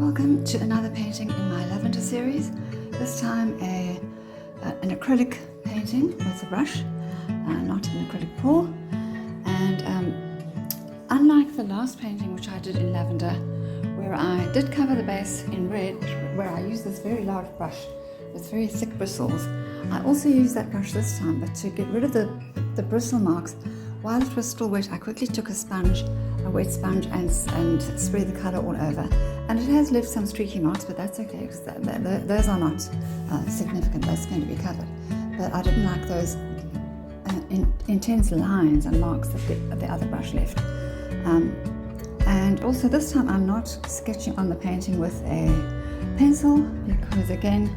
Welcome to another painting in my Lavender series. This time an acrylic painting with a brush, not an acrylic pour. And unlike the last painting which I did in Lavender, where I did cover the base in red, where I used this very large brush with very thick bristles, I also used that brush this time, but to get rid of the bristle marks, while it was still wet, I quickly took a wet sponge and spread the colour all over. And it has left some streaky marks, but that's okay because those are not significant. That's going to be covered. But I didn't like those intense lines and marks that the other brush left. And also this time I'm not sketching on the painting with a pencil because again,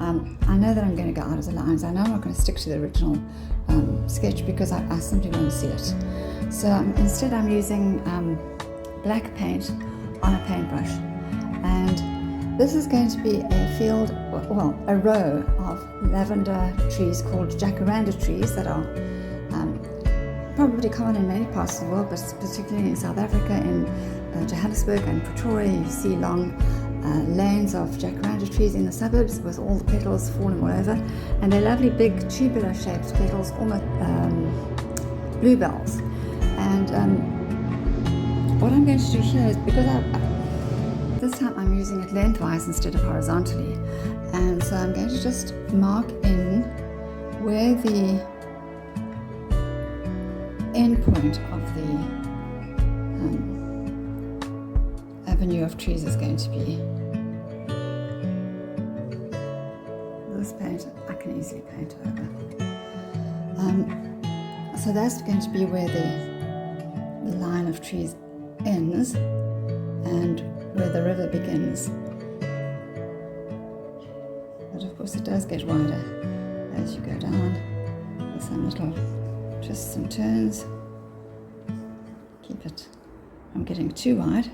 I know that I'm going to go out of the lines. I know I'm not going to stick to the original sketch because I simply won't see it. So instead I'm using black paint on a paintbrush, and this is going to be a row of lavender trees called Jacaranda trees that are probably common in many parts of the world, but particularly in South Africa, in Johannesburg and Pretoria. You see long lanes of jacaranda trees in the suburbs with all the petals falling all over, and they're lovely big tubular shaped petals, almost bluebells. And what I'm going to do here is, because this time I'm using it lengthwise instead of horizontally, and so I'm going to just mark in where the end point of the avenue of trees is going to be. This paint I can easily paint over. So that's going to be where the line of trees ends and where the river begins. But of course it does get wider as you go down with some little twists and turns. Keep it from getting too wide.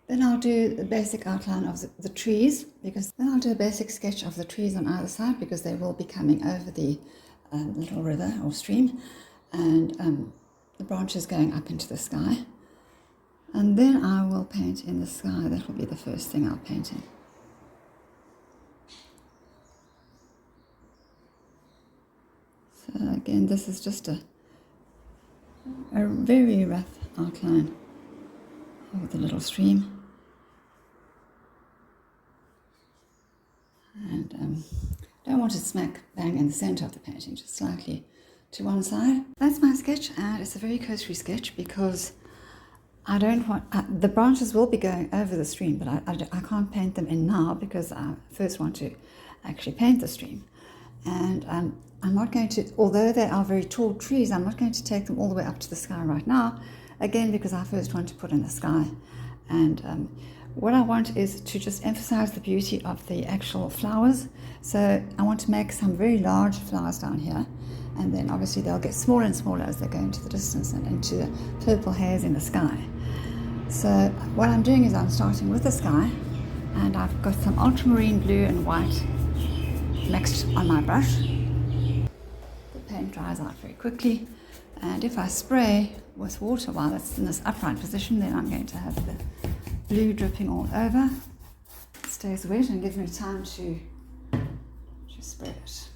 Then I'll do the basic outline of the trees, because then I'll do a basic sketch of the trees on either side, because they will be coming over the little river or stream, and the branches going up into the sky. And then I will paint in the sky. That will be the first thing I'll paint in. So again, this is just a very rough outline of the little stream. And don't want it smack bang in the center of the painting, just slightly to one side. That's my sketch, and it's a very cursory sketch because I don't want, the branches will be going over the stream, but I can't paint them in now because I first want to actually paint the stream. And I'm not going to, although they are very tall trees, I'm not going to take them all the way up to the sky right now, again because I first want to put in the sky. And what I want is to just emphasize the beauty of the actual flowers. So I want to make some very large flowers down here, and then obviously they'll get smaller and smaller as they go into the distance and into the purple haze in the sky. So what I'm doing is I'm starting with the sky, and I've got some ultramarine blue and white mixed on my brush. The paint dries out very quickly, and if I spray with water while it's in this upright position, then I'm going to have the blue dripping all over. It stays wet and gives me time to spread it.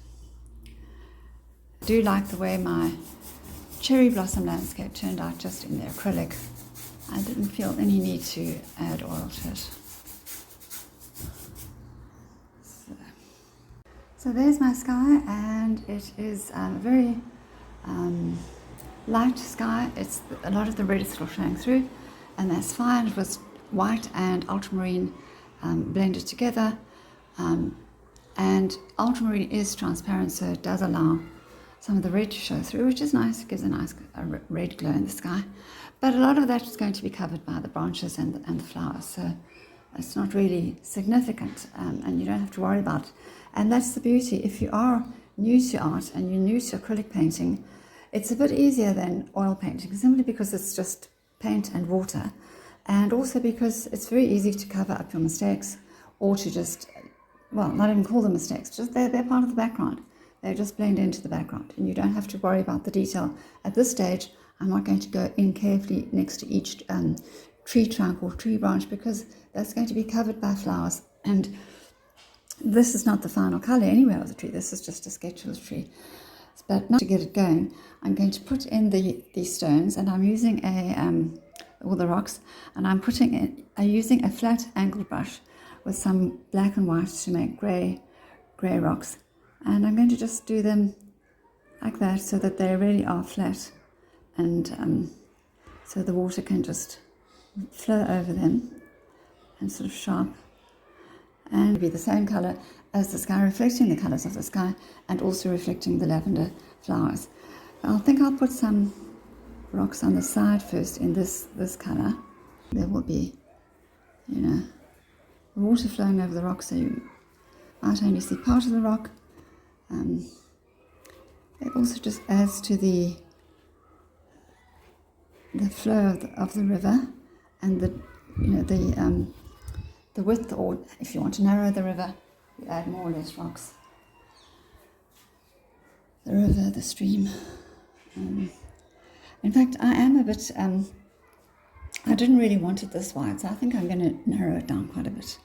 I do like the way my cherry blossom landscape turned out just in the acrylic. I didn't feel any need to add oil to it. So there's my sky, and it is a very light sky. It's a lot of the red is still showing through, and that's fine. It was white and ultramarine blended together, and ultramarine is transparent, so it does allow some of the red to show through, which is nice. It gives a nice red glow in the sky, but a lot of that is going to be covered by the branches and the flowers, so it's not really significant, and you don't have to worry about it. And that's the beauty. If you are new to art and you're new to acrylic painting, it's a bit easier than oil painting, simply because it's just paint and water, and also because it's very easy to cover up your mistakes, or to just, well, not even call them mistakes, just they're part of the background. they just blend into the background, and you don't have to worry about the detail. At this stage, I'm not going to go in carefully next to each tree trunk or tree branch, because that's going to be covered by flowers, and this is not the final color anyway of the tree. This is just a sketch of the tree. But not to get it going, I'm going to put in these stones, and I'm using all the rocks, and I'm using a flat angled brush with some black and white to make grey rocks, and I'm going to just do them like that so that they really are flat, and so the water can just flow over them and sort of sharp, and be the same color as the sky, reflecting the colors of the sky and also reflecting the lavender flowers. I think I'll put some rocks on the side first in this color. There will be, water flowing over the rock, so you might only see part of the rock. It also just adds to the flow of the river, and the width, or if you want to narrow the river, you add more or less rocks. The river, the stream. In fact, I am a bit, I didn't really want it this wide, so I think I'm going to narrow it down quite a bit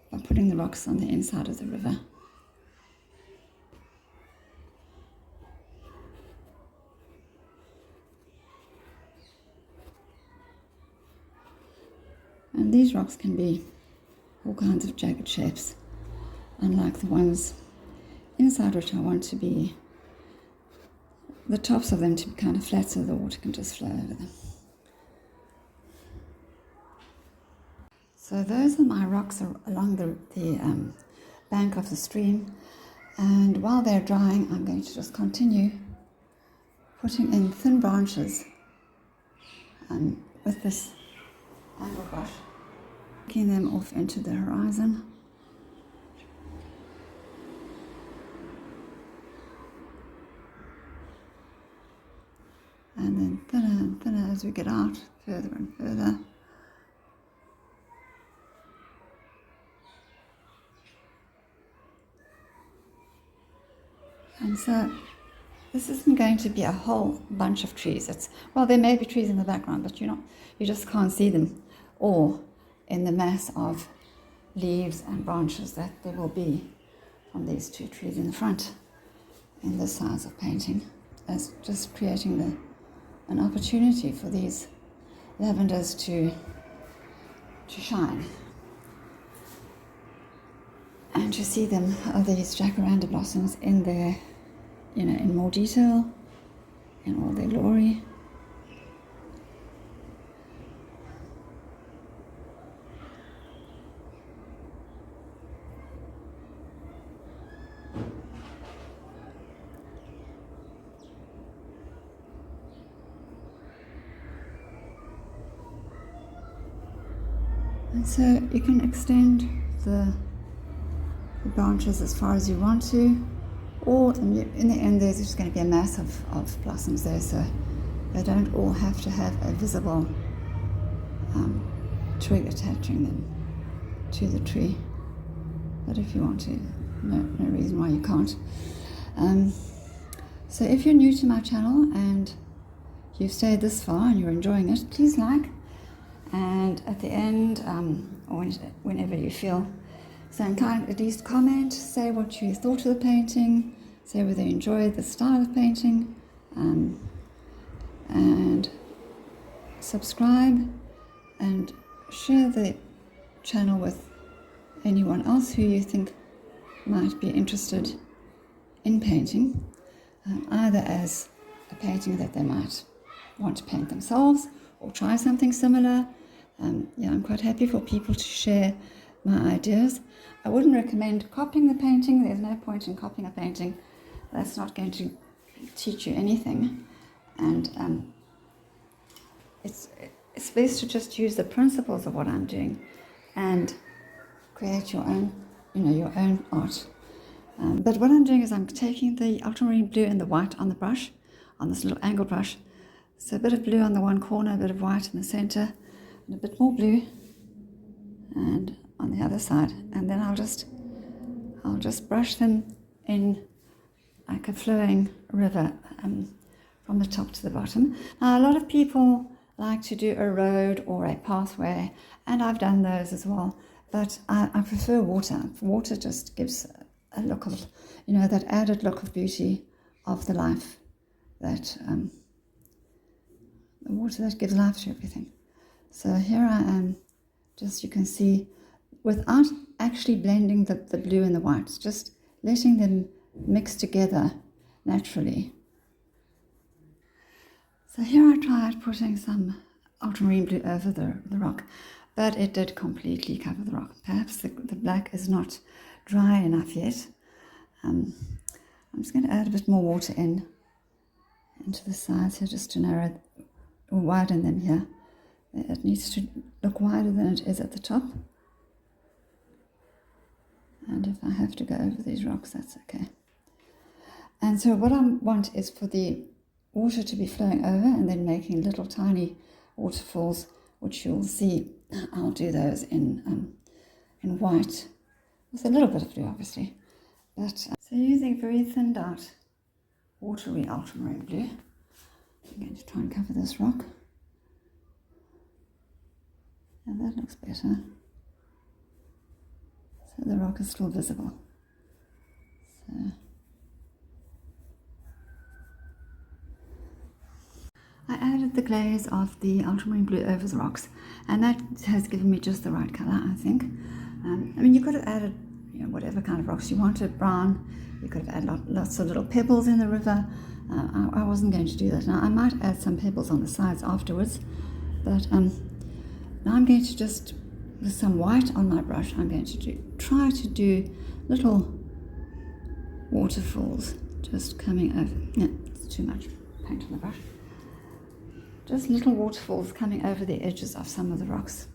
by putting the rocks on the inside of the river. And these rocks can be all kinds of jagged shapes, unlike the ones inside, which I want to be, the tops of them to be kind of flat so the water can just flow over them. So those are my rocks along the bank of the stream, and while they're drying, I'm going to just continue putting in thin branches with this angle brush, taking them off into the horizon. And then thinner and thinner as we get out, further and further. And so this isn't going to be a whole bunch of trees. Well, there may be trees in the background, but you just can't see them, or in the mass of leaves and branches that there will be from these two trees in the front in this size of painting, as just creating an opportunity for these lavenders to shine, and to see them, these jacaranda blossoms, in their, in more detail, in all their glory. And so you can extend the branches as far as you want to, or in the end there's just going to be a mass of blossoms there, so they don't all have to have a visible twig attaching them to the tree. But if you want to, no reason why you can't. So if you're new to my channel and you've stayed this far and you're enjoying it, please like. And at the end, or whenever you feel so inclined, at least comment, say what you thought of the painting, say whether you enjoyed the style of painting, and subscribe and share the channel with anyone else who you think might be interested in painting, either as a painting that they might want to paint themselves or try something similar. I'm quite happy for people to share my ideas. I wouldn't recommend copying the painting. There's no point in copying a painting. That's not going to teach you anything. And it's best to just use the principles of what I'm doing and create your own, your own art. But what I'm doing is I'm taking the ultramarine blue and the white on the brush, on this little angle brush. So a bit of blue on the one corner, a bit of white in the center, and a bit more blue, and on the other side. And then I'll just brush them in like a flowing river from the top to the bottom. Now, a lot of people like to do a road or a pathway, and I've done those as well, but I prefer water. Water just gives a look of, that added look of beauty of the life, that the water that gives life to everything. So here I am, just you can see, without actually blending the blue and the whites, just letting them mix together naturally. So here I tried putting some ultramarine blue over the rock, but it did completely cover the rock. Perhaps the black is not dry enough yet. I'm just going to add a bit more water into the sides here, just to narrow or widen them here. It needs to look wider than it is at the top. And if I have to go over these rocks, that's okay. And so what I want is for the water to be flowing over and then making little tiny waterfalls, which you'll see. I'll do those in white, with a little bit of blue, obviously. But so using very thinned out watery ultramarine blue, I'm going to try and cover this rock. And that looks better. So the rock is still visible. So I added the glaze of the ultramarine blue over the rocks, and that has given me just the right colour, I think. I mean, you could have added whatever kind of rocks you wanted, brown. You could have added lots of little pebbles in the river. I wasn't going to do that. Now, I might add some pebbles on the sides afterwards, but now I'm going to just, with some white on my brush, I'm going to try to do little waterfalls just coming over. No, it's too much paint on the brush. Just little waterfalls coming over the edges of some of the rocks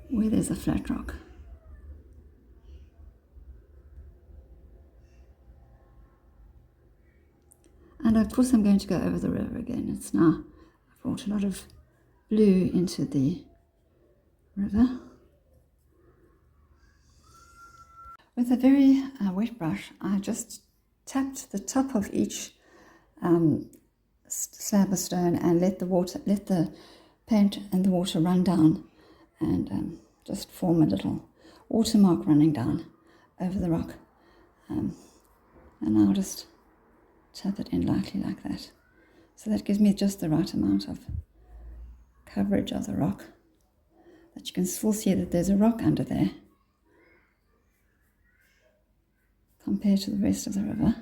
where there's a flat rock. And of course I'm going to go over the river again. It's now, I've brought a lot of blue into the river. With a very wet brush, I just tapped the top of each slab of stone and let the paint and the water run down, and just form a little watermark running down over the rock. And I'll just tap it in lightly like that. So that gives me just the right amount of coverage of the rock, that you can still see that there's a rock under there compared to the rest of the river,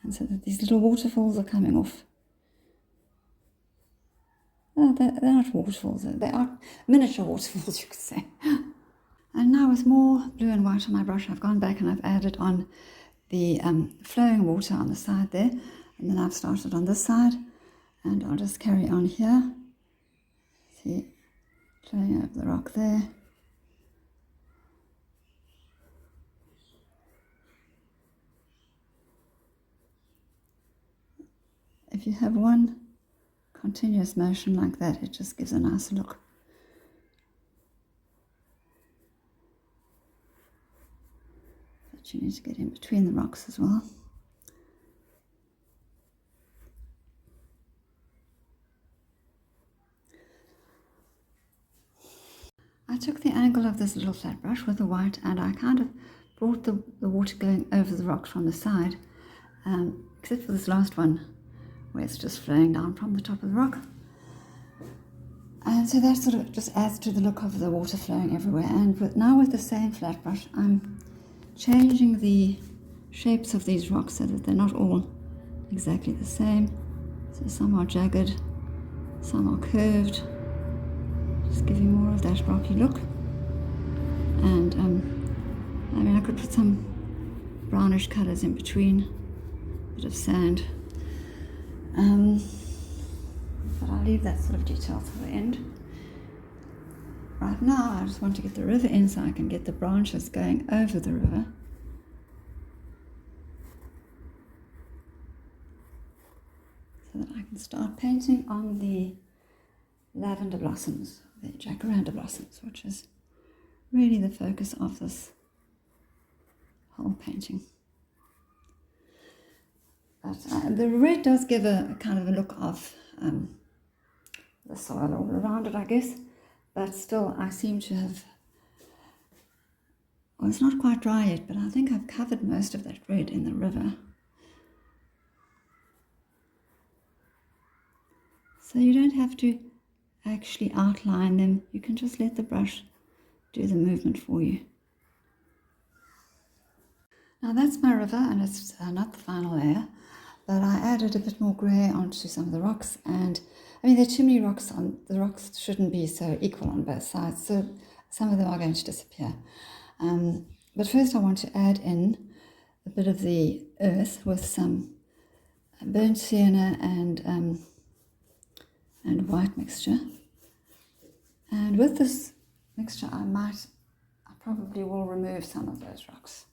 and so that these little waterfalls are coming off. Oh, they're not waterfalls, they are miniature waterfalls, you could say. And now with more blue and white on my brush, I've gone back and I've added on the flowing water on the side there, and then I've started on this side, and I'll just carry on here. See, flowing over the rock there. If you have one continuous motion like that, it just gives a nice look. But you need to get in between the rocks as well. I took the angle of this little flat brush with the white, and I kind of brought the water going over the rocks from the side, except for this last one where it's just flowing down from the top of the rock. And so that sort of just adds to the look of the water flowing everywhere. And now with the same flat brush, I'm changing the shapes of these rocks so that they're not all exactly the same. So some are jagged, some are curved, just giving more of that rocky look. And I mean, I could put some brownish colours in between, a bit of sand. But I'll leave that sort of detail for the end. Right now, I just want to get the river in so I can get the branches going over the river. So that I can start painting on the lavender blossoms, the Jacaranda blossoms, which is really the focus of this whole painting. But the red does give a kind of a look of the soil all around it, I guess. But still, I seem to have, well, it's not quite dry yet, but I think I've covered most of that red in the river. So you don't have to actually outline them. You can just let the brush do the movement for you. Now that's my river, and it's not the final layer, but I added a bit more grey onto some of the rocks, and I mean there are too many rocks on, the rocks shouldn't be so equal on both sides, so some of them are going to disappear. But first I want to add in a bit of the earth with some burnt sienna and white mixture. And with this mixture I probably will remove some of those rocks.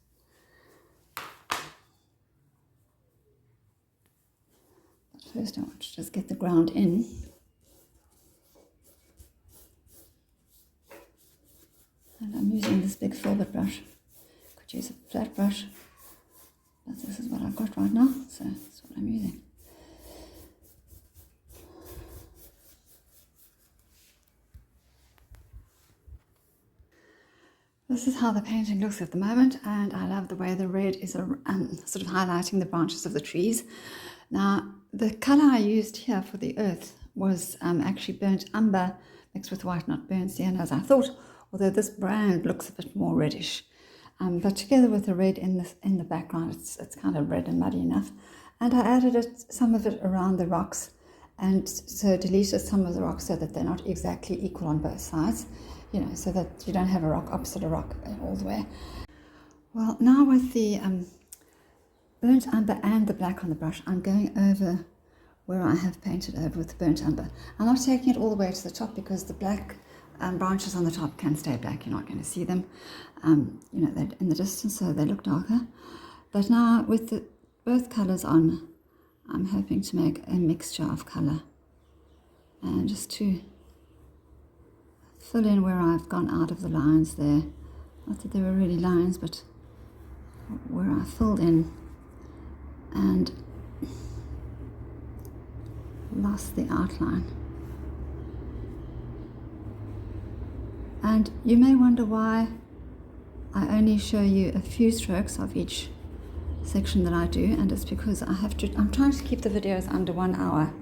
First I want to just get the ground in. And I'm using this big filbert brush. Could use a flat brush, but this is what I've got right now, so that's what I'm using. This is how the painting looks at the moment, and I love the way the red is sort of highlighting the branches of the trees. Now, the colour I used here for the earth was actually burnt umber mixed with white, not burnt sienna as I thought, although this brand looks a bit more reddish. But together with the red in the background, it's kind of red and muddy enough. And I added some of it around the rocks, and so deleted some of the rocks so that they're not exactly equal on both sides, you know, so that you don't have a rock opposite a rock all the way. Well, now with the burnt umber and the black on the brush, I'm going over where I have painted over with the burnt umber. I'm not taking it all the way to the top because the black branches on the top can stay black. You're not going to see them, you know, they're in the distance, so they look darker. But now with both colours on, I'm hoping to make a mixture of colour, and just to fill in where I've gone out of the lines there. Not that they were really lines, but where I filled in and lost the outline. And you may wonder why I only show you a few strokes of each section that I do, and it's because I'm trying to keep the videos under 1 hour,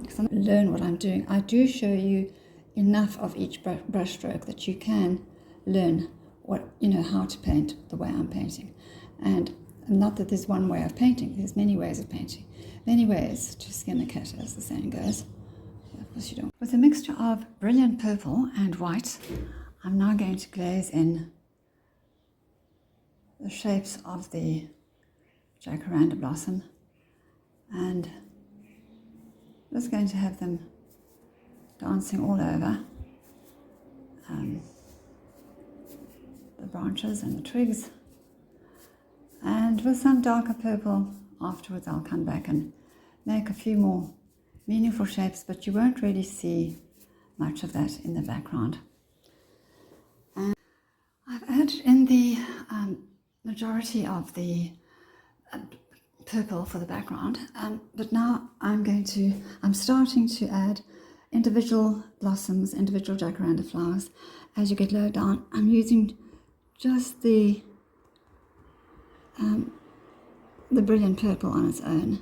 because I learn what I'm doing. I do show you enough of each brush stroke that you can learn how to paint the way I'm painting. And not that there's one way of painting, there's many ways of painting, many ways to skin a cat, as the saying goes. Of course you don't. With a mixture of brilliant purple and white, I'm now going to glaze in the shapes of the Jacaranda Blossom, and just going to have them dancing all over the branches and the twigs. And with some darker purple afterwards, I'll come back and make a few more meaningful shapes, but you won't really see much of that in the background. And I've added in the majority of the purple for the background, but now I'm starting to add individual blossoms, individual jacaranda flowers. As you get lower down, I'm using just the brilliant purple on its own.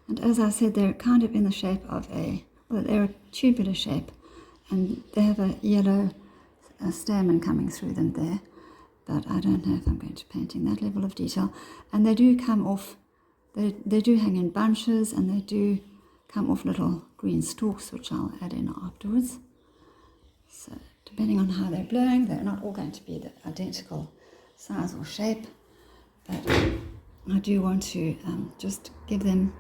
And as I said, they're kind of in the shape of they're a tubular shape, and they have a yellow stamen coming through them there, but I don't know if I'm going to paint in that level of detail. And they do come off, they do hang in bunches, and they do come off little green stalks, which I'll add in afterwards. So depending on how they're blowing, they're not all going to be the identical size or shape, but I do want to just give them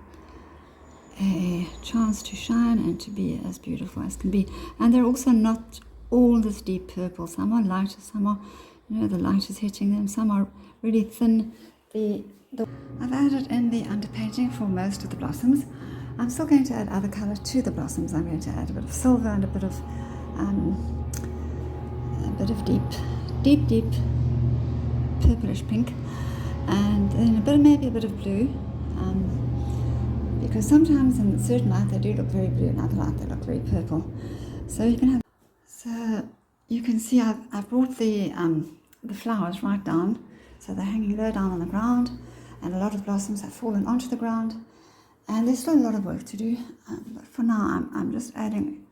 a chance to shine and to be as beautiful as can be. And they're also not all this deep purple. Some are lighter, some are, the light is hitting them, some are really thin. I've added in the underpainting for most of the blossoms. I'm still going to add other colour to the blossoms. I'm going to add a bit of silver and a bit of deep purplish pink, and then maybe a bit of blue. because sometimes in certain light they do look very blue, in other light they look very purple. So you can have, so you can see I've brought the flowers right down, so they're hanging low down on the ground, and a lot of blossoms have fallen onto the ground, and there's still a lot of work to do, but for now I'm just adding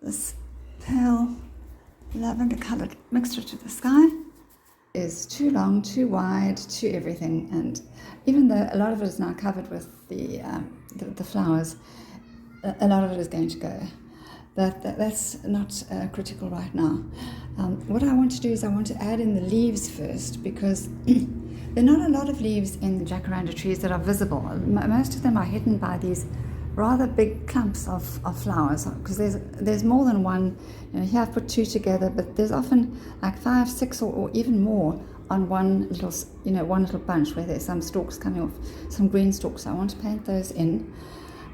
this pale lavender coloured mixture to the sky. Is too long, too wide, too everything, and even though a lot of it is now covered with the flowers, a lot of it is going to go. But that's not critical right now. What I want to do is I want to add in the leaves first, because there are not a lot of leaves in the jacaranda trees that are visible. Most of them are hidden by these rather big clumps of flowers, because there's more than one. Here I've put two together, but there's often like 5, 6 or even more on one little bunch where there's some stalks coming off, some green stalks. I want to paint those in.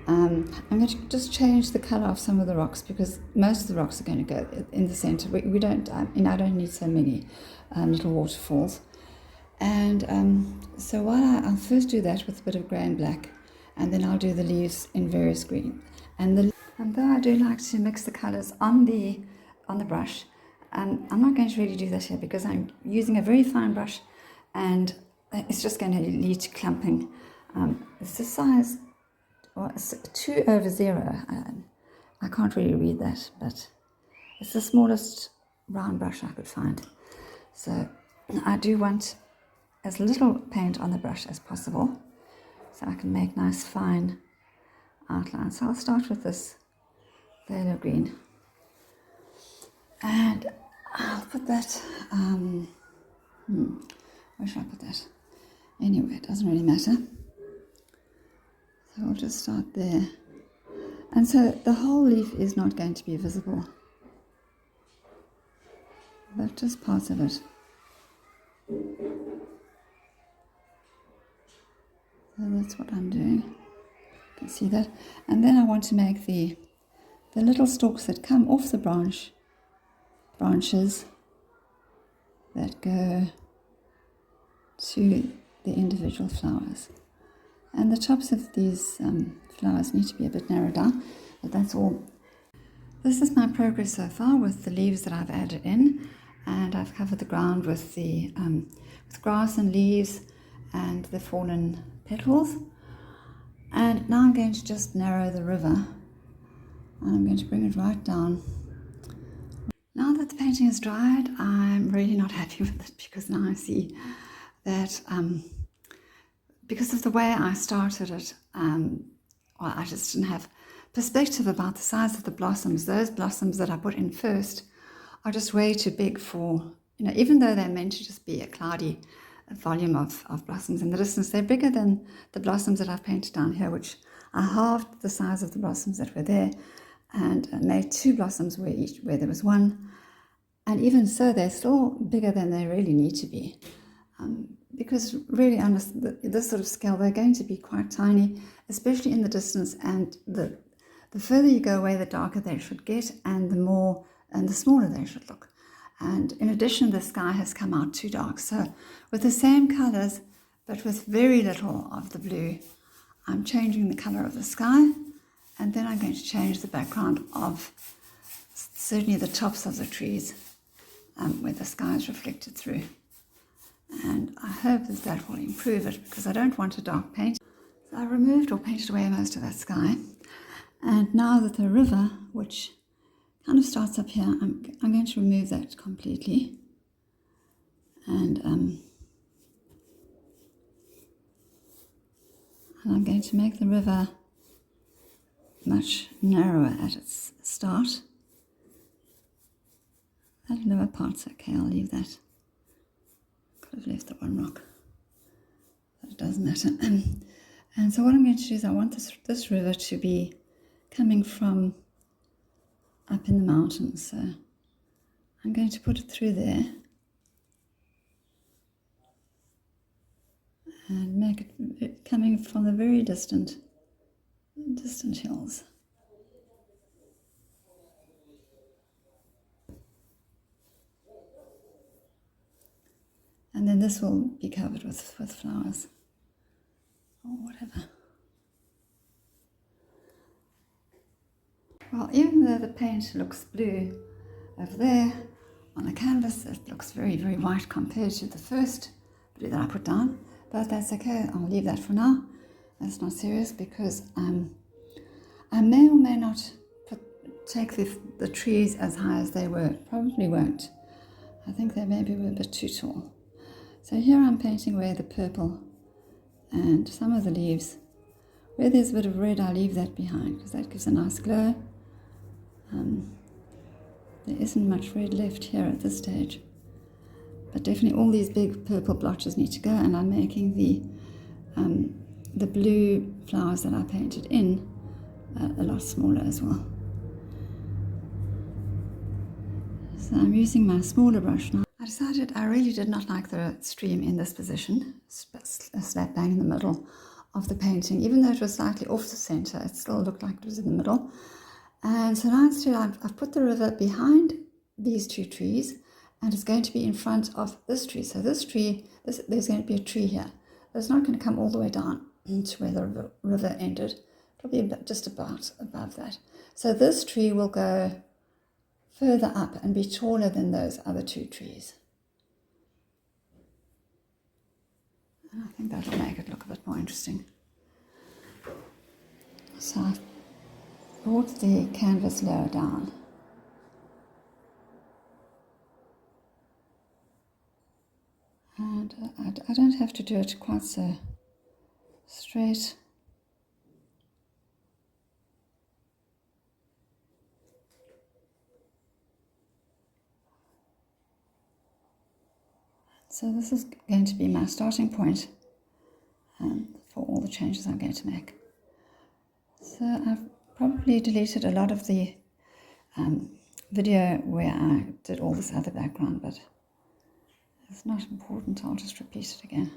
I'm going to just change the color of some of the rocks, because most of the rocks are going to go in the center. We don't, I don't need so many little waterfalls. And so I'll first do that with a bit of grey and black, and then I'll do the leaves in various green. And though I do like to mix the colors on the brush, I'm not going to really do that here, because I'm using a very fine brush, and it's just going to lead to clumping. It's the size 2/0. I can't really read that, but it's the smallest round brush I could find. So I do want as little paint on the brush as possible, so I can make nice fine outlines. So I'll start with this phthalo green, and I'll put that, where should I put that? Anyway, it doesn't really matter. So I'll just start there. And so the whole leaf is not going to be visible, but just parts of it. So that's what I'm doing. You can see that. And then I want to make the little stalks that come off the branches that go to the individual flowers. And the tops of these flowers need to be a bit narrowed down, but that's all. This is my progress so far with the leaves that I've added in, and I've covered the ground with with grass and leaves and the fallen petals. And now I'm going to just narrow the river, and I'm going to bring it right down. Now that the painting is dried, I'm really not happy with it, because now I see that because of the way I started it, I just didn't have perspective about the size of the blossoms. Those blossoms that I put in first are just way too big for, even though they're meant to just be a cloudy volume of blossoms in the distance, they're bigger than the blossoms that I've painted down here, which I halved the size of the blossoms that were there and made 2 blossoms where there was 1. And even so, they're still bigger than they really need to be. Because really on this sort of scale, they're going to be quite tiny, especially in the distance, and the further you go away, the darker they should get, and the smaller they should look. And in addition, the sky has come out too dark. So with the same colors, but with very little of the blue, I'm changing the color of the sky, and then I'm going to change the background of certainly the tops of the trees, where the sky is reflected through. And I hope that will improve it, because I don't want a dark paint. So I removed or painted away most of that sky. And now that the river, which kind of starts up here, I'm going to remove that completely. And I'm going to make the river much narrower at its start. That lower part's okay, I'll leave that. Could have left the one rock, but it doesn't matter. And so what I'm going to do is I want this river to be coming from up in the mountains. So I'm going to put it through there and make it coming from the very distant hills. And then this will be covered with flowers or whatever. Well, even though the paint looks blue over there on the canvas, it looks very, very white compared to the first blue that I put down. But that's okay, I'll leave that for now. That's not serious because I may or may not take the trees as high as they were. Probably won't. I think they maybe were a bit too tall. So here I'm painting where the purple and some of the leaves, where there's a bit of red, I leave that behind because that gives a nice glow. There isn't much red left here at this stage, but definitely all these big purple blotches need to go, and I'm making the blue flowers that I painted in a lot smaller as well. So I'm using my smaller brush now. I decided I really did not like the stream in this position, slap bang in the middle of the painting. Even though it was slightly off the center, it still looked like it was in the middle. And so now instead I've put the river behind these two trees, and it's going to be in front of this tree. So this tree, there's going to be a tree here. It's not going to come all the way down to where the river ended. It'll be just about above that. So this tree will go further up and be taller than those other two trees. And I think that'll make it look a bit more interesting. So I've brought the canvas lower down. And I don't have to do it quite so straight. So this is going to be my starting point for all the changes I'm going to make. So I've probably deleted a lot of the video where I did all this other background, but it's not important, I'll just repeat it again.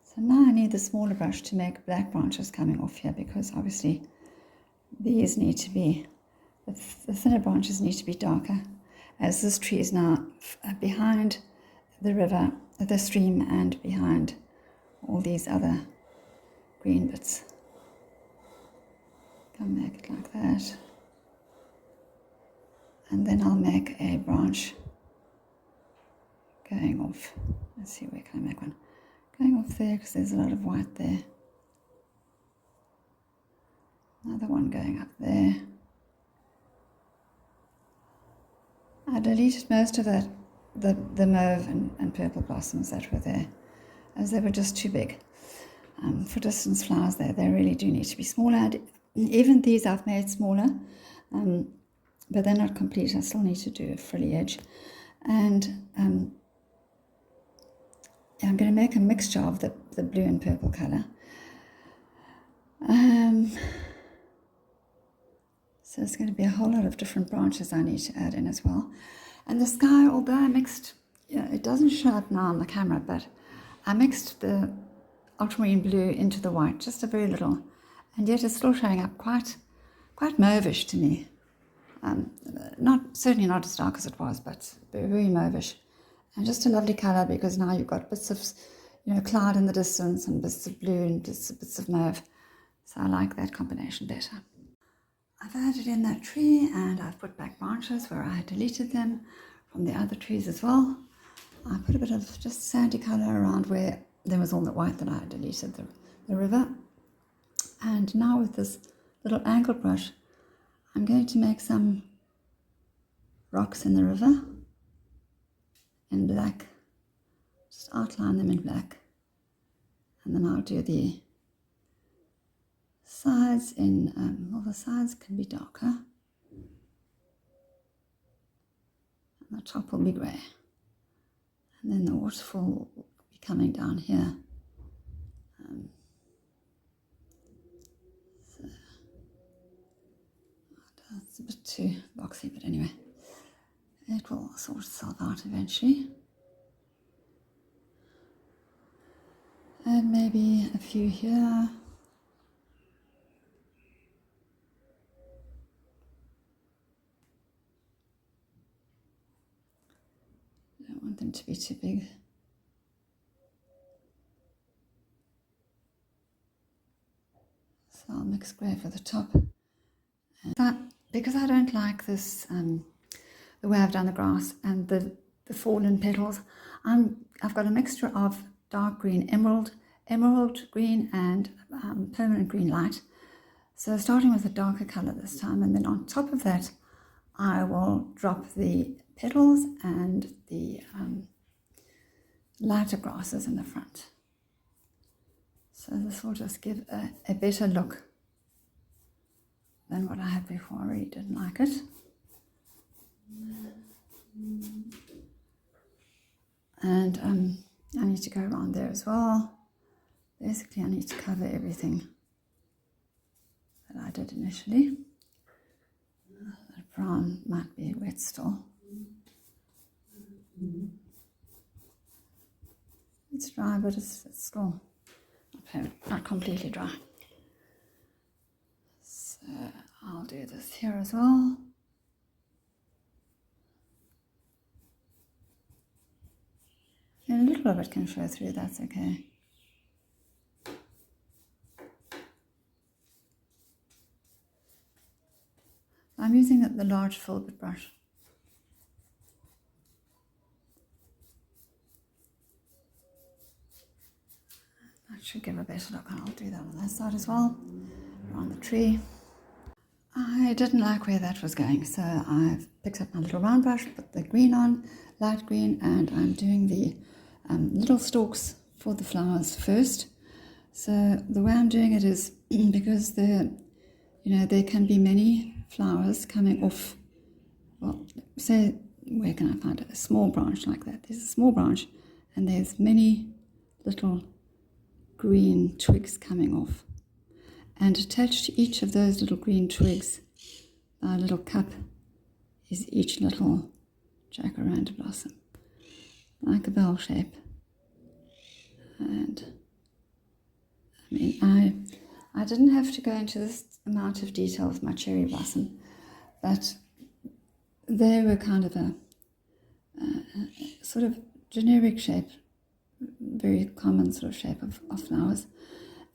So now I need the smaller brush to make black branches coming off here, because obviously these need to be, the thinner branches need to be darker, as this tree is now behind the river, the stream, and behind all these other green bits. Can make it like that. And then I'll make a branch going off. Let's see, where can I make one? Going off there, because there's a lot of white there. Another one going up there. I deleted most of that, the mauve and purple blossoms that were there, as they were just too big. For distance flowers, they really do need to be smaller. Even these I've made smaller, but they're not complete. I still need to do a foliage. And I'm going to make a mixture of the blue and purple colour. So it's going to be a whole lot of different branches I need to add in as well. And the sky, although I mixed, it doesn't show up now on the camera, but I mixed the ultramarine blue into the white, just a very little, and yet it's still showing up quite mauvish to me. Certainly not as dark as it was, but very mauvish, and just a lovely colour, because now you've got bits of cloud in the distance and bits of blue and bits of mauve. So I like that combination better. I've added in that tree, and I've put back branches where I had deleted them from the other trees as well. I put a bit of just sandy colour around where there was all the white that I had deleted, the river. And now with this little angle brush, I'm going to make some rocks in the river in black. Just outline them in black. And then I'll do the sides in, well, the sides can be darker. And the top will be grey. And then the waterfall will be coming down here. So it's a bit too boxy, but anyway, it will sort itself out eventually. And maybe a few here. I don't want them to be too big. So I'll mix grey for the top. Because I don't like this, the way I've done the grass and the fallen petals, I've got a mixture of dark green, emerald green and permanent green light. So starting with a darker colour this time, and then on top of that I will drop the petals and the lighter grasses in the front. So this will just give a better look than what I had before. I really didn't like it. And I need to go around there as well. Basically I need to cover everything that I did initially. That brown might be wet still. It's dry, but it's still not completely dry. So I'll do this here as well. And a little of it can show through, that's okay. I'm using the large filbert brush. That should give a better look, and I'll do that on that side as well, around the tree. I didn't like where that was going, so I've picked up my little round brush, put the green on, light green, and I'm doing the little stalks for the flowers first. So the way I'm doing it is because there can be many flowers coming off. Well, say, where can I find a small branch like that? There's a small branch, and there's many little green twigs coming off. And attached to each of those little green twigs, by a little cup, is each little Jacaranda blossom, like a bell shape. And I mean, I didn't have to go into this amount of detail with my cherry blossom, but they were kind of a sort of generic shape, very common sort of shape of flowers.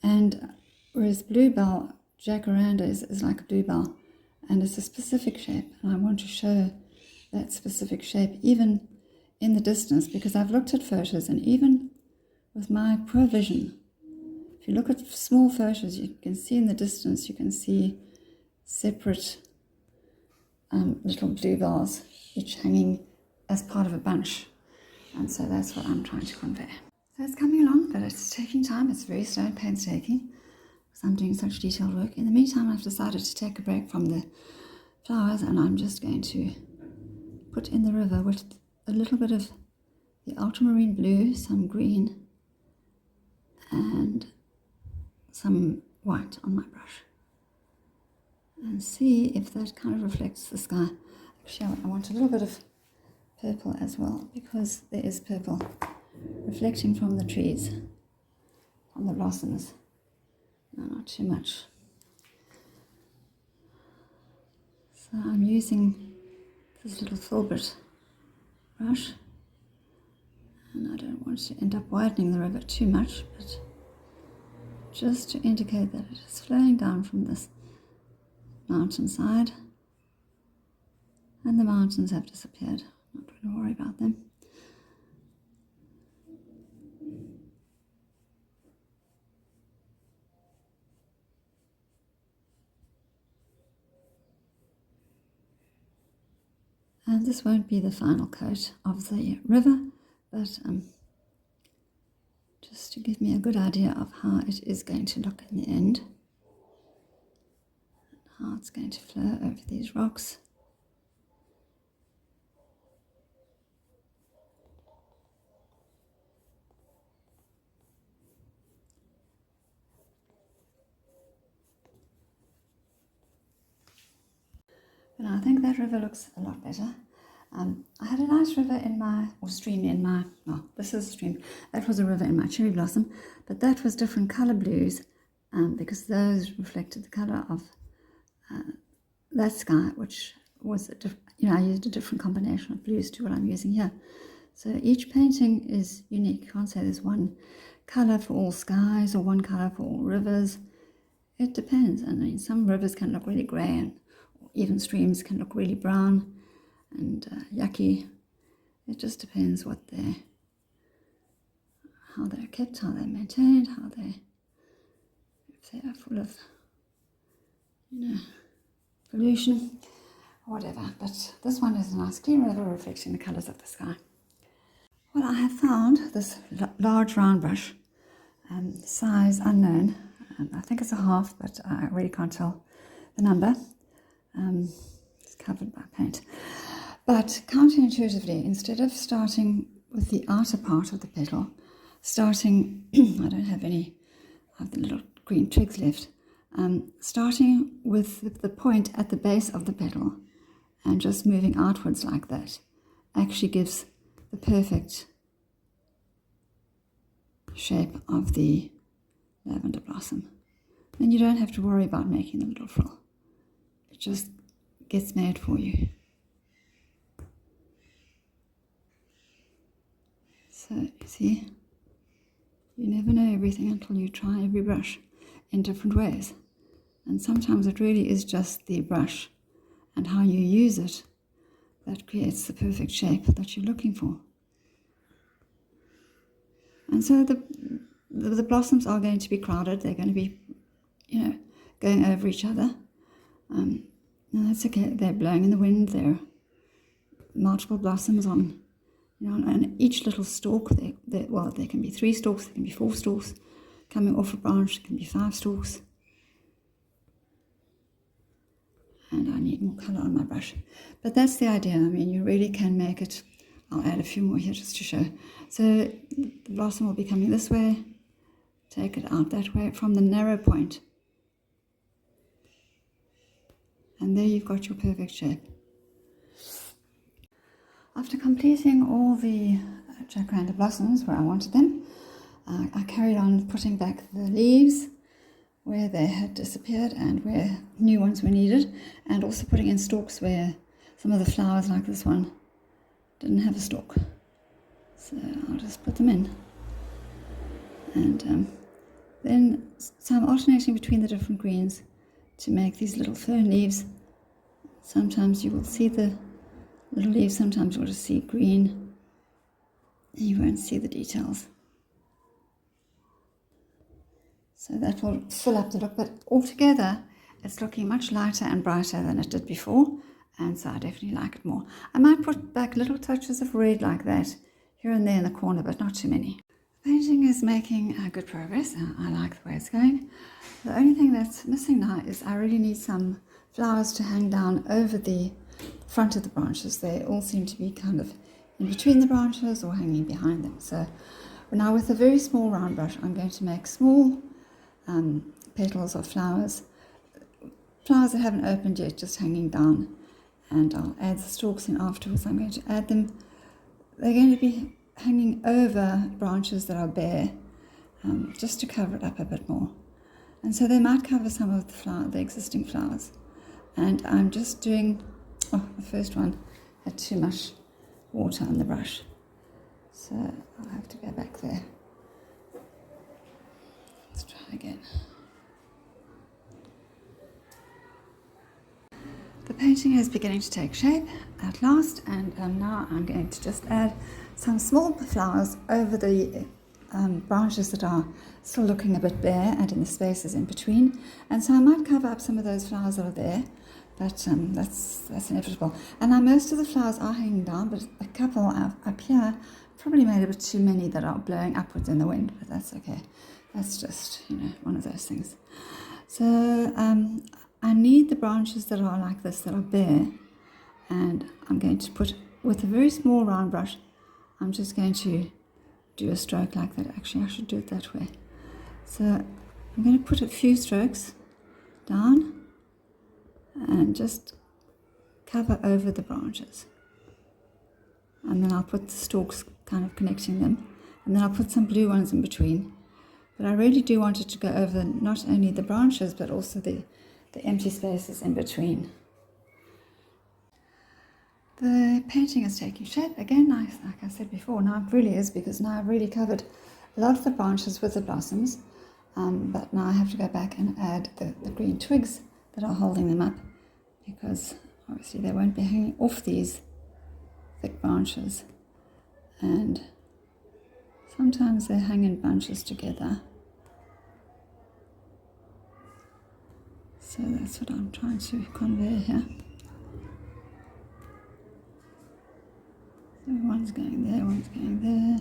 And whereas bluebell, Jacaranda is like a bluebell, and it's a specific shape, and I want to show that specific shape even in the distance, because I've looked at photos, and even with my poor vision, if you look at small photos, you can see in the distance, you can see separate little bluebells, each hanging as part of a bunch. And so that's what I'm trying to convey. So it's coming along, but it's taking time. It's very slow and painstaking, because I'm doing such detailed work. In the meantime, I've decided to take a break from the flowers, and I'm just going to put in the river with a little bit of the ultramarine blue, some green, and some white on my brush, and see if that kind of reflects the sky. Actually, I want a little bit of purple as well, because there is purple reflecting from the trees, from the blossoms. No, not too much. So I'm using this little filbert brush, and I don't want to end up widening the river too much, but just to indicate that it is flowing down from this mountainside, and the mountains have disappeared. Not going to worry about them. And this won't be the final coat of the river, but just to give me a good idea of how it is going to look in the end, and how it's going to flow over these rocks. But I think that river looks a lot better. I had a nice river in my, or stream in my, well, this is a stream. That was a river in my cherry blossom, but that was different colour blues, because those reflected the colour of that sky, which was, I used a different combination of blues to what I'm using here. So each painting is unique. You can't say there's one colour for all skies or one colour for all rivers. It depends. I mean, some rivers can look really grey, and even streams can look really brown and yucky. It just depends how they're kept, how they're maintained, if they are full of, pollution, or whatever. But this one is a nice clean river reflecting the colours of the sky. Well, I have found this large round brush, size unknown. I think it's a half, but I really can't tell the number. It's covered by paint. But counterintuitively, instead of starting with the outer part of the petal, starting, I don't have any of the little green twigs left, starting with the point at the base of the petal and just moving outwards like that actually gives the perfect shape of the lavender blossom. Then you don't have to worry about making the little frill. It just gets made for you. So you see, you never know everything until you try every brush in different ways. And sometimes it really is just the brush and how you use it that creates the perfect shape that you're looking for. And so the blossoms are going to be crowded. They're going to be, going over each other. And that's okay. They're blowing in the wind. There are multiple blossoms on, and each little stalk, there can be 3 stalks, there can be 4 stalks coming off a branch, there can be 5 stalks. And I need more colour on my brush. But that's the idea. I mean, you really can make it. I'll add a few more here just to show. So the blossom will be coming this way. Take it out that way from the narrow point. And there you've got your perfect shape. After completing all the Jacaranda blossoms where I wanted them, I carried on putting back the leaves where they had disappeared and where new ones were needed, and also putting in stalks where some of the flowers, like this one, didn't have a stalk. So I'll just put them in. And so I'm alternating between the different greens to make these little fern leaves. Sometimes you will see the little leaves, sometimes you'll just see green. You won't see the details. So that will fill up the look, but altogether it's looking much lighter and brighter than it did before, and so I definitely like it more. I might put back little touches of red like that here and there in the corner, but not too many. The painting is making good progress. I like the way it's going. The only thing that's missing now is I really need some flowers to hang down over the front of the branches. They all seem to be kind of in between the branches or hanging behind them. So now with a very small round brush, I'm going to make small petals of flowers that haven't opened yet, just hanging down, and I'll add the stalks in afterwards. I'm going to add them. They're going to be hanging over branches that are bare, just to cover it up a bit more, and so they might cover some of the existing flowers. And I'm just doing, the first one had too much water on the brush, so I'll have to go back there. Let's try again. The painting is beginning to take shape at last, and now I'm going to just add some small flowers over the branches that are still looking a bit bare and in the spaces in between. And so I might cover up some of those flowers that are there, but that's inevitable. And now most of the flowers are hanging down, but a couple up here probably made a bit too many that are blowing upwards in the wind, but that's okay. That's just, one of those things. So I need the branches that are like this, that are bare, and I'm going to put, with a very small round brush, I'm just going to do a stroke like that. Actually, I should do it that way. So I'm going to put a few strokes down and just cover over the branches. And then I'll put the stalks kind of connecting them, and then I'll put some blue ones in between. But I really do want it to go over not only the branches, but also the empty spaces in between. The painting is taking shape again, like I said before. Now it really is, because now I've really covered a lot of the branches with the blossoms. but now I have to go back and add the green twigs that are holding them up, because obviously they won't be hanging off these thick branches, and sometimes they hang in bunches together. So that's what I'm trying to convey here. So one's going there, one's going there,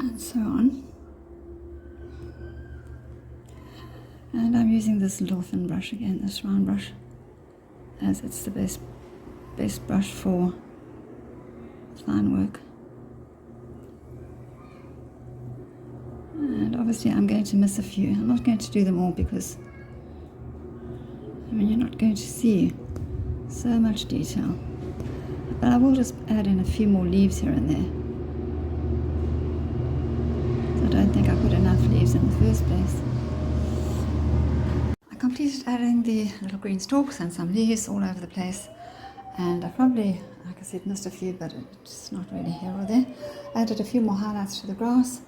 and so on. And I'm using this little thin brush again, this round brush, as it's the best brush for line work. And obviously I'm going to miss a few. I'm not going to do them all because, I mean, you're not going to see so much detail. But I will just add in a few more leaves here and there. So I don't think I put enough leaves in the first place. I completed adding the little green stalks and some leaves all over the place. And I probably, like I said, missed a few, but it's not really here or there. Added a few more highlights to the grass.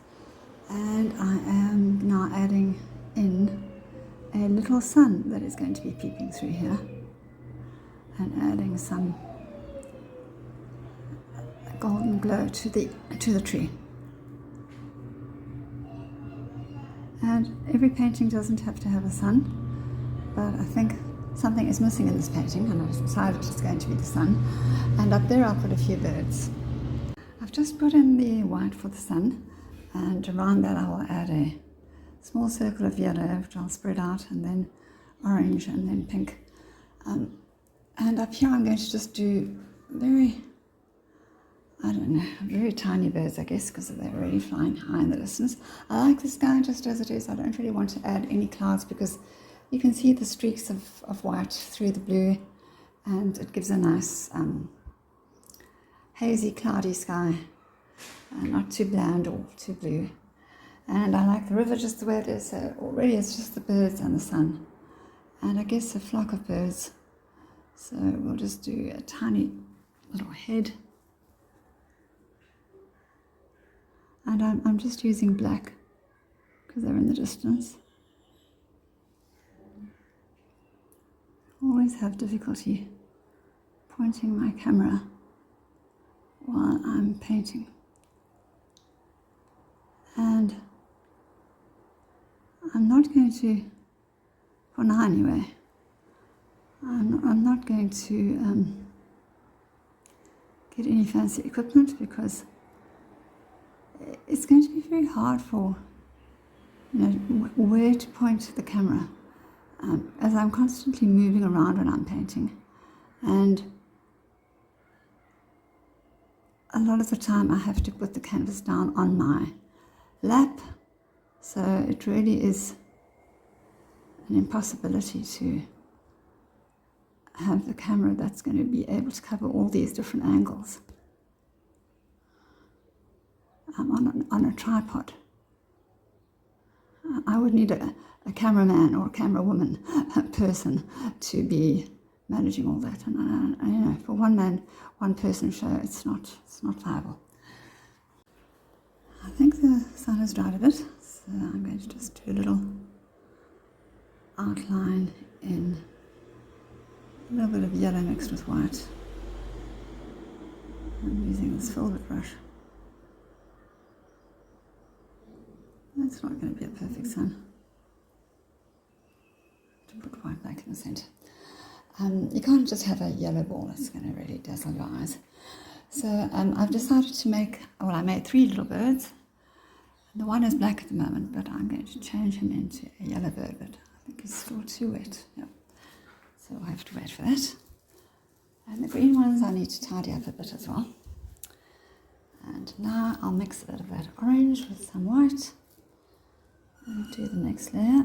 And I am now adding in a little sun that is going to be peeping through here, and adding some golden glow to the tree. And every painting doesn't have to have a sun, but I think something is missing in this painting, and I've decided it's going to be the sun. And up there I'll put a few birds. I've just put in the white for the sun, and around that I will add a small circle of yellow, which I'll spread out, and then orange, and then pink. And up here I'm going to just do very tiny birds, I guess, because they're already flying high in the distance. I like the sky just as it is. I don't really want to add any clouds, because you can see the streaks of white through the blue, and it gives a nice hazy, cloudy sky. Not too bland or too blue. And I like the river just the way it is, so already it's just the birds and the sun, and I guess a flock of birds. So we'll just do a tiny little head, and I'm just using black because they're in the distance. Always have difficulty pointing my camera while I'm painting. And I'm not going to, for now anyway, I'm not going to get any fancy equipment, because it's going to be very hard for, where to point the camera, as I'm constantly moving around when I'm painting. And a lot of the time I have to put the canvas down on my lap, so it really is an impossibility to have the camera that's going to be able to cover all these different angles on a tripod. I would need a cameraman or a camera woman person to be managing all that, and for one person show, it's not viable. I think the sun has dried a bit, so I'm going to just do a little outline in a little bit of yellow mixed with white. I'm using this filbert brush. That's not going to be a perfect sun. To put white back in the centre. You can't just have a yellow ball, it's going to really dazzle your eyes. So I've decided to make, I made 3 little birds. The one is black at the moment, but I'm going to change him into a yellow bird, but I think he's still too wet. Yep. So I have to wait for that. And the green ones I need to tidy up a bit as well. And now I'll mix a bit of that orange with some white and do the next layer.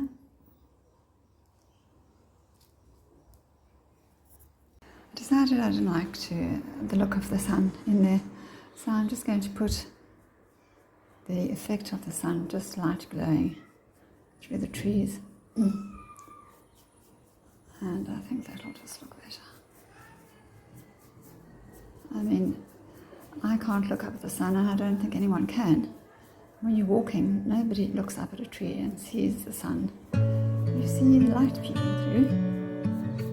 I decided I didn't like the look of the sun in there, so I'm just going to put the effect of the sun just light glowing through the trees. And I think that'll just look better. I mean, I can't look up at the sun, and I don't think anyone can, when you're walking, nobody looks up at a tree and sees the sun. You see the light peeking through,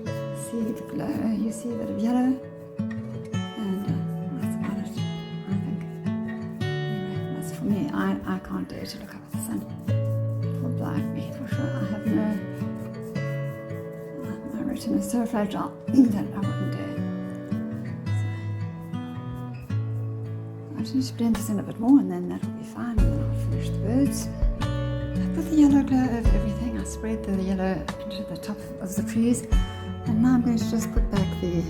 you see the glow, you see a bit of yellow, and that's about it, I think. Anyway, that's for me. I can't dare to look up at the sun. It will blind me for sure. I have no, my retina is so fragile that I wouldn't dare. I just need to blend this in a bit more, and then that will be fine, and then I'll finish the birds. I put the yellow glow over everything. I spread the yellow into the top of the trees, and now I'm going to just put back the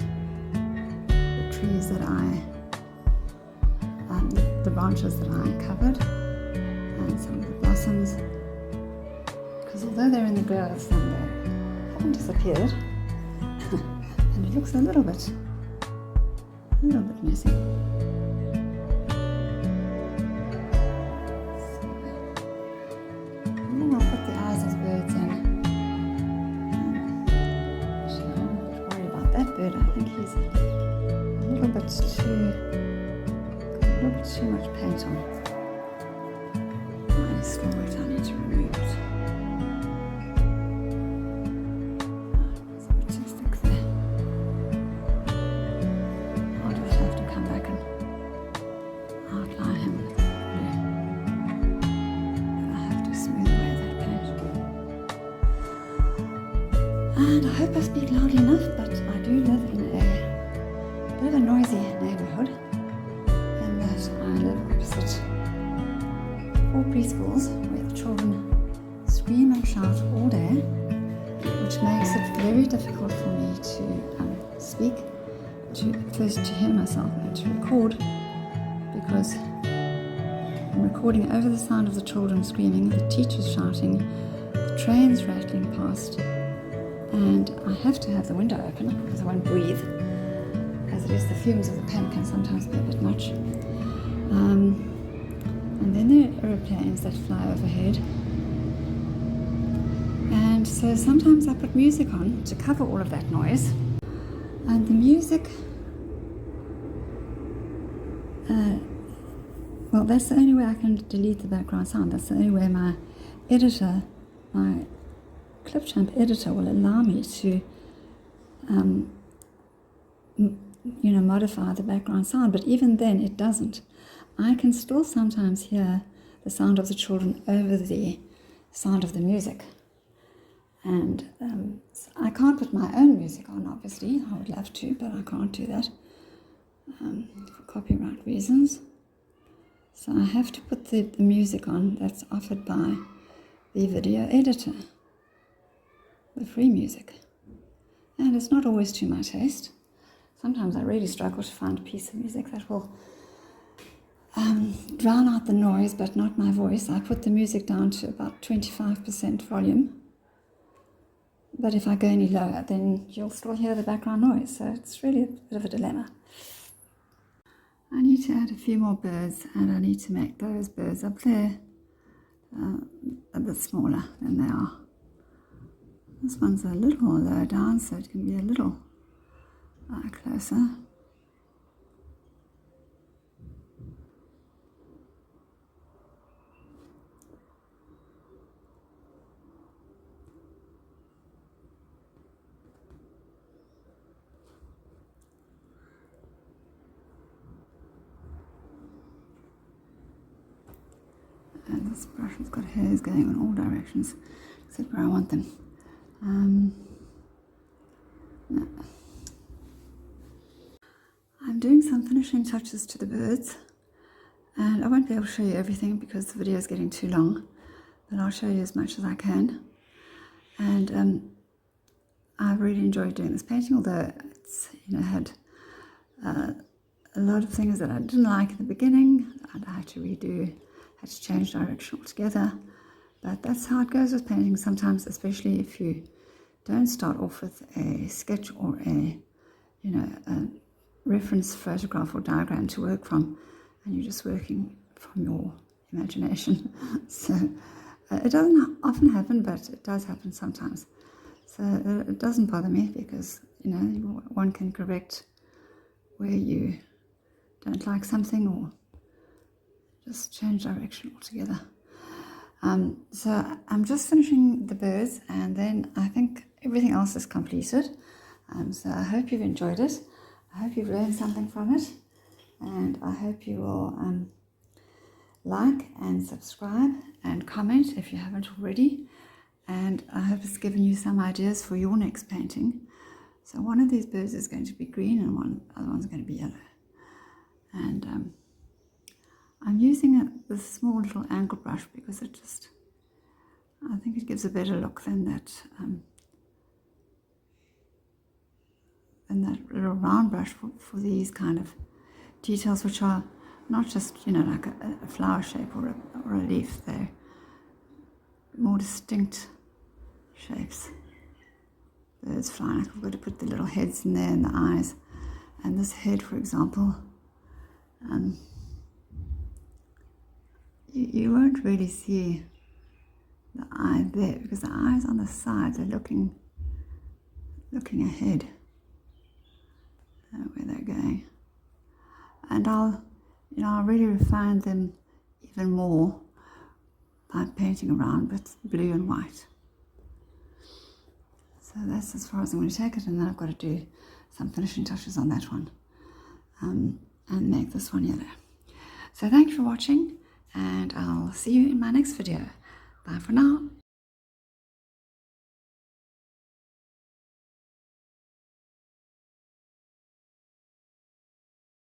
trees that the branches that I covered, and some of the blossoms, because although they're in the glow of the sun, they haven't disappeared, and it looks a little bit messy. I think he's a little bit too much paint on. My stalwart, I need to remove it. It's a bit too thick there. I'll just have to come back and outline him with blue. But I have to smooth away that paint. And I hope I speak loudly enough, but I do live in a bit of a noisy neighbourhood, in that I live opposite 4 preschools where the children scream and shout all day, which makes it very difficult for me to speak, first to hear myself and to record, because I'm recording over the sound of the children screaming, the teachers shouting, the trains rattling past, and I have to have the window open because I won't breathe. As it is, the fumes of the pen can sometimes be a bit much. And then there are aeroplanes that fly overhead. And so sometimes I put music on to cover all of that noise. And the music, well, that's the only way I can delete the background sound. That's the only way my editor, my Clipchamp editor, will allow me to modify the background sound, but even then it doesn't. I can still sometimes hear the sound of the children over the sound of the music, and I can't put my own music on, obviously. I would love to, but I can't do that for copyright reasons. So I have to put the music on that's offered by the video editor, the free music. And it's not always to my taste. Sometimes I really struggle to find a piece of music that will drown out the noise, but not my voice. I put the music down to about 25% volume. But if I go any lower, then you'll still hear the background noise. So it's really a bit of a dilemma. I need to add a few more birds, and I need to make those birds up there a bit smaller than they are. This one's a little lower down, so it can be a little closer. And this brush has got hairs going in all directions, except where I want them. No. I'm doing some finishing touches to the birds, and I won't be able to show you everything because the video is getting too long, but I'll show you as much as I can. And I've really enjoyed doing this painting, although it's had a lot of things that I didn't like in the beginning. I had to redo, had to change direction altogether. But that's how it goes with painting sometimes, especially if you don't start off with a sketch or a reference photograph or diagram to work from, and you're just working from your imagination. So it doesn't often happen, but it does happen sometimes. So it doesn't bother me because, one can correct where you don't like something, or just change direction altogether. So I'm just finishing the birds, and then I think everything else is completed. So I hope you've enjoyed it. I hope you've learned something from it, and I hope you will like and subscribe and comment if you haven't already. And I hope it's given you some ideas for your next painting. So one of these birds is going to be green, and one other one's going to be yellow. And I'm using this small little angle brush because it just, I think it gives a better look than that little round brush for these kind of details, which are not just, you know, like a flower shape or a leaf. They're more distinct shapes. Birds flying. I've got to put the little heads in there and the eyes. And this head, for example, you won't really see the eye there because the eyes on the sides are looking ahead, where they're going. And I'll really refine them even more by painting around with blue and white. So that's as far as I'm going to take it, and then I've got to do some finishing touches on that one and make this one yellow. So thank you for watching, and I'll see you in my next video. Bye for now.